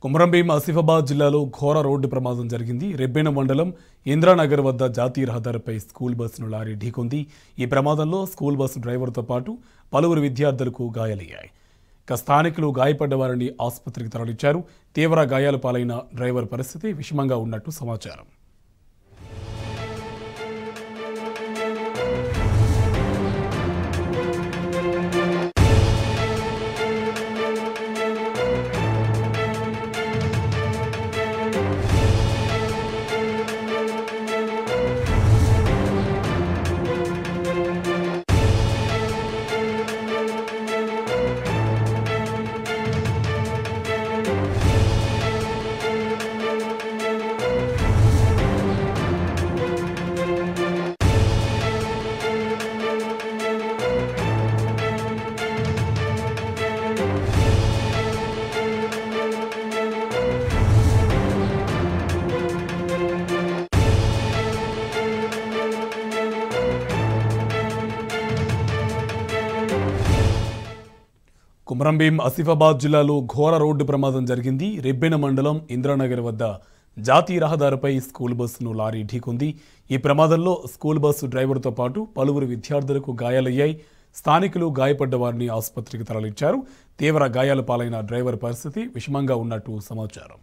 కొమరంభీం ఆసిఫాబాద్ జిల్లాలో ఘోర రోడ్డు ప్రమాదం జరిగింది. రెబ్బెన మండలం ఇంద్రానగర్ వద్ద జాతీయ రహదారిపై స్కూల్ బస్సును లారీ ఢీకొంది. ఈ ప్రమాదంలో స్కూల్ బస్సు డ్రైవర్తో పాటు పలువురు విద్యార్థులకు గాయాలయ్యాయి. స్థానికులు గాయపడ్డ వారిని ఆసుపత్రికి తరలించారు. తీవ్ర గాయాలు పాలైన డ్రైవర్ పరిస్థితి విషమంగా ఉన్నట్టు సమాచారం. కొమరంభీం ఆసిఫాబాద్ జిల్లాలో ఘోర రోడ్డు ప్రమాదం జరిగింది. రెబ్బెన మండలం ఇంద్రానగర్ వద్ద జాతీయ రహదారిపై స్కూల్ బస్సును లారీ ఢీకొంది. ఈ ప్రమాదంలో స్కూల్ బస్సు డ్రైవర్తో పాటు పలువురు విద్యార్థులకు గాయాలయ్యాయి. స్థానికులు గాయపడ్డ వారిని ఆసుపత్రికి తరలించారు. తీవ్ర గాయాలు పాలైన డ్రైవర్ పరిస్థితి విషమంగా ఉన్నట్టు సమాచారం.